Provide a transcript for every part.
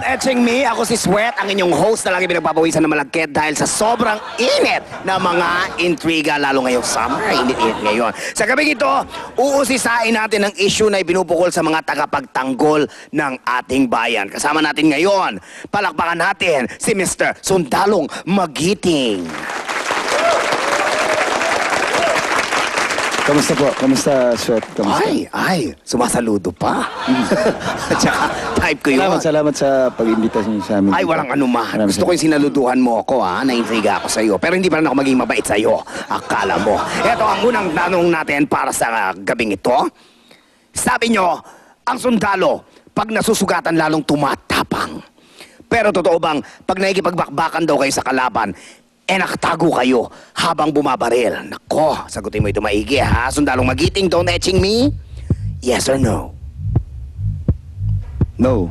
Etching Me. Ako si Sweat, ang inyong host na lagi pinagpapawisan ng malagkit dahil sa sobrang init na mga intriga, lalo ngayong summer. Init-init ngayon. Sa gabi ito, uusisain natin ang issue na ibinubukol sa mga tagapagtanggol ng ating bayan. Kasama natin ngayon, palakpakan natin si Mr. Sundalong Magiting. Kamusta po? Kamusta, Sweat? Kamusta? Ay, sumasaludo pa. At saka, type ko yun. Salamat sa pag-imbita niyo sa amin. Ay, walang anuman. Gusto ko yung sinaluduhan mo ako, ha? Naintriga ako sa'yo. Pero hindi pa rin ako maging mabait sa'yo. Akala mo. Ito ang unang tanong natin para sa gabing ito. Sabi nyo, ang sundalo, pag nasusugatan lalong tumatapang. Pero totoo bang, pag nakikipagbakbakan daw kayo sa kalaban, nakatago kayo habang bumabaril? Nako, sagutin mo ito maigi, ha? Sundalong Magiting, don't etching me? Yes or no? No.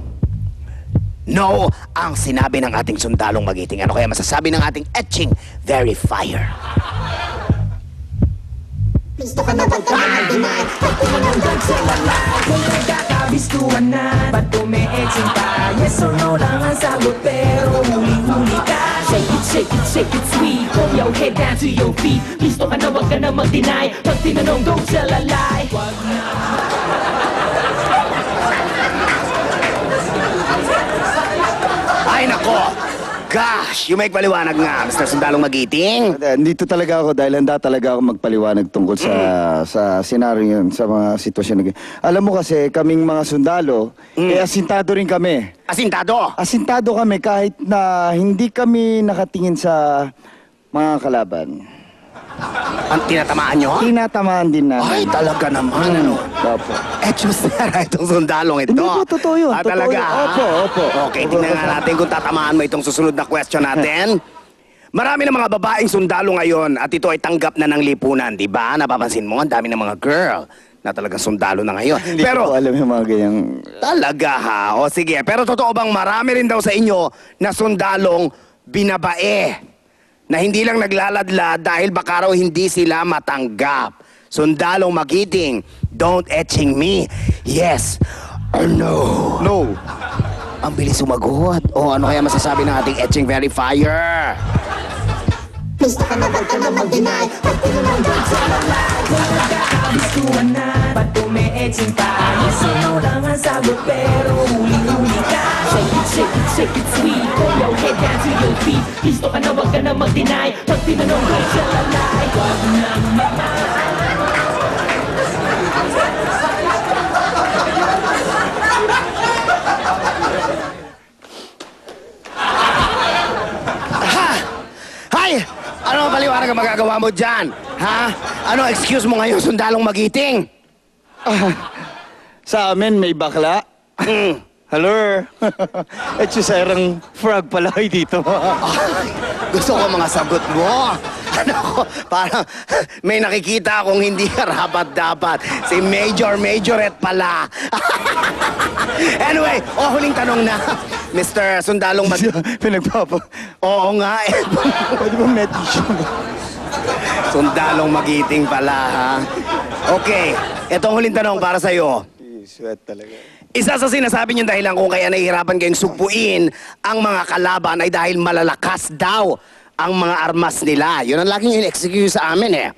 No ang sinabi ng ating Sundalong Magiting. Ano kaya masasabi ng ating etching verifier? Gusto ka na wag ka na mag-deny. Pag tumananggan sa lalay, kung nagkakabistuhan na, ba't umi-etching ka? Yes or no lang ang sagot, pero huli-huli ka. Shake it, shake it, shake it sweet. From your head down to your feet. Gusto ka na wag ka na mag-deny. Pag tinanong, don't tell a lie. Wag na. Ay nako! Gosh! You make paliwanag nga, Mr. Sundalong Magiting. Dito talaga ako dahil handa talaga ako magpaliwanag tungkol sa senaryo yun, sa mga sitwasyon na ganyan. Alam mo kasi, kaming mga sundalo, asintado rin kami. Asintado! Asintado kami kahit na hindi kami nakatingin sa mga kalaban. Ang tinatamaan nyo? Tinatamaan din namin. Ay, talaga naman, ano? Opo. Etchusera itong sundalong ito. Hindi po, totoo yun. Totoo Talaga, yun. ha? Opo. Okay, tingnan nga natin kung tatamaan mo itong susunod na question natin. Marami ng mga babaeng sundalo ngayon at ito ay tanggap na ng lipunan, di ba? Napapansin mo, ang dami ng mga girl na talagang sundalo na ngayon. Hindi ko alam yung mga ganyang... Talaga, ha? O sige, pero totoo bang marami rin daw sa inyo na sundalong binabae? Na hindi lang naglaladla dahil baka raw hindi sila matanggap. Sundalong Magiting, don't etching me. Yes or no? No. Ang bilis sumagot. O ano kaya masasabi ng ating etching verifier? Gusto ka na wag ka na mag-deny. Pag tinanong, don't tell a lie. Kung nagkakabistuhan na, ba't umi-etching ka? Yes or no lang ang sagot, pero huli-huli ka. Shake it, shake it, shake it sweet. From your head down to your feet. Gusto ka na wag ka na mag-deny. Pag tinanong, don't tell a lie. Wag na Hay! Ano ang paliwanag ang magagawa mo dyan? Ha? Ano excuse mo ngayon, Sundalong Magiting? Sa amin, may bakla. Hello? Etchuserang frog pala kayo dito. Gusto ko mga sagot mo. Ano ko, parang may nakikita akong hindi karapat-dapat. Si Majorette pala. Anyway, huling tanong na. Mr. Sundalong Pinagpapa. Oo nga eh. Pwede ba may tissue? Sundalong Magiting pala, ha? Okay, etong huling tanong para sa'yo. Sweat talaga. Isa sa sinasabi niyong dahilan kung kaya nahihirapan kayong sugpuin ang mga kalaban ay dahil malalakas daw ang mga armas nila. Yun ang laging in-execute sa amin eh.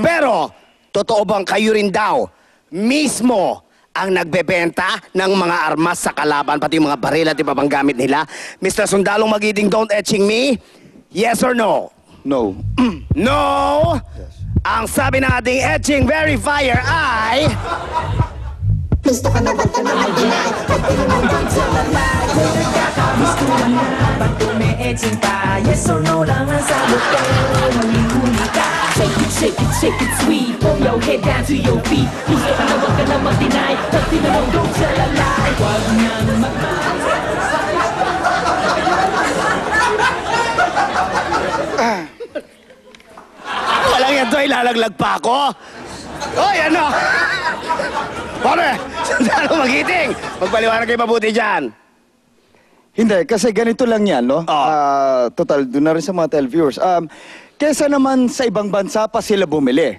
Pero, totoo bang kayo rin daw mismo ang nagbebenta ng mga armas sa kalaban, pati yung mga baril at iba pang gamit nila? Mr. Sundalong Magiting, don't etching me? Yes or no? No. No! Yes. Ang sabi ng ating etching verifier ay... Gusto ka na wag ka na mag-deny. Pag tinanong, don't tell a lie. Kung nagkakabistuhan na, ba't umi-etching ka? Yes or no lang ang sagot, pero huli-huli ka. Shake it, shake it, shake it sweet. From your head down to your feet. Gusto ka na wag ka na mag-deny. Pag tinanong, don't tell a lie. Wag nang Walang yan to, ilalaglag pa ako. Hoy, ano? Pare, Sundalong Magiting, magpaliwanag kayo mabuti dyan. Hindi, kasi ganito lang yan, no? Oo. Total, doon na rin sa mga televiewers. kesa naman sa ibang bansa pa sila bumili.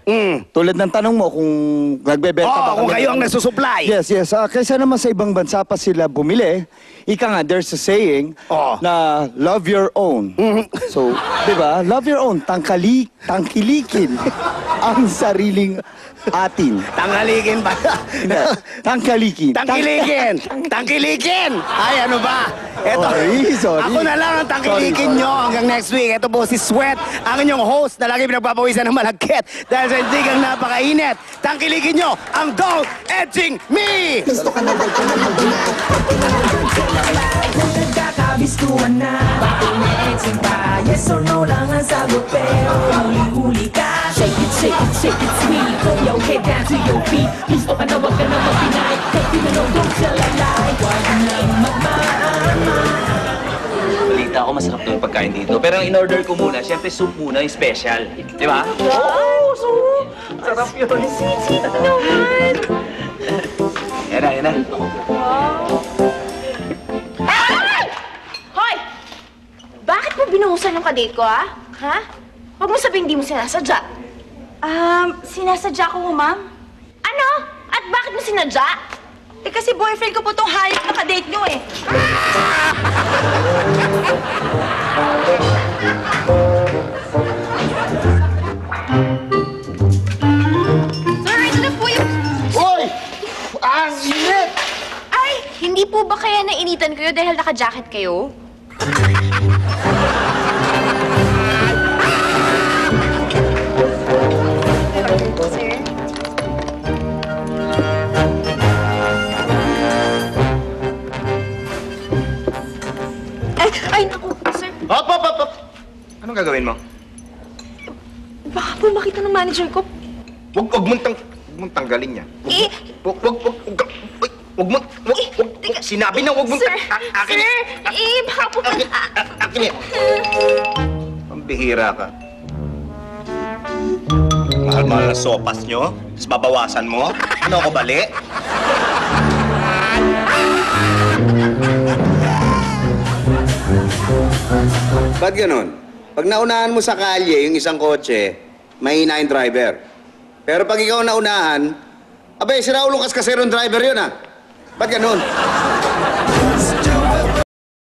Tulad ng tanong mo kung nagbebenta ba Kung kami kayo ang ng- nagsusupply. Yes, yes. Kaysa naman sa ibang bansa pa sila bumili, ika nga, there's a saying Oo. na love your own. So, di ba? Love your own. Tangkilikin ang sariling atin. Tanghalikin ba? Tangkalikin. Tangkilikin! Tangkilikin! Ay, ano ba? Eto, Sorry. ako na lang ang tangkilikin Sorry. nyo hanggang next week. Ito po si Sweat, ang inyong host na lagi pinagpapawisan ng malagkit dahil sa indigang napakainit. Tangkilikin nyo ang Don't Edging Me! Gusto ka na ba ito na mag-inay? Kung nagkakabistuhan na, bakit may etsing pa? Yes or no lang ang sagot, pero huli-huli ka. Shake it, shake it, shake it, sweet. Throw your head down to your feet. Gusto ka na, wag ka na mag-deny. Kahit tinanong, don't tell a lie. Wag na magmaama. Balita ako, masarap daw yung pagkain dito. Pero ang in-order ko muna, syempre soup muna, yung special. Di ba? Oh, so, Sarap yun. sweet naman. Yan na, yan na. Hoy! Bakit mo binuhusan yung kadate ko, ha? Ha? Huwag mo sabihin hindi mo sinasadya. Sinasadya ko, ma'am. Ano? At bakit mo sinadya? Eh kasi boyfriend ko po tong hayop na kadate nyo eh. Sir, ito na po yung... Hoy! Ang init! Ay, hindi po ba kaya nainitan kayo dahil naka-jacket kayo? Sir? Ay, naku, sir. Hop, hop, hop, hop! Anong gagawin mo? Baka po makita ng manager ko. Huwag mong tanggalin yan. Eh, Huwag mo, teka. sinabi na huwag mong Sir, akin sir, yan. baka po... Akin yan. Pambihira ka. Mahal-mahal na sopas nyo, tapos babawasan mo. Ano ako bali? Ba't ganun? Pag naunahan mo sa kalye yung isang kotse, mahina yung driver. Pero pag ikaw naunahan, abay, sira ulong kasero ng driver yun ah. Ba't ganun?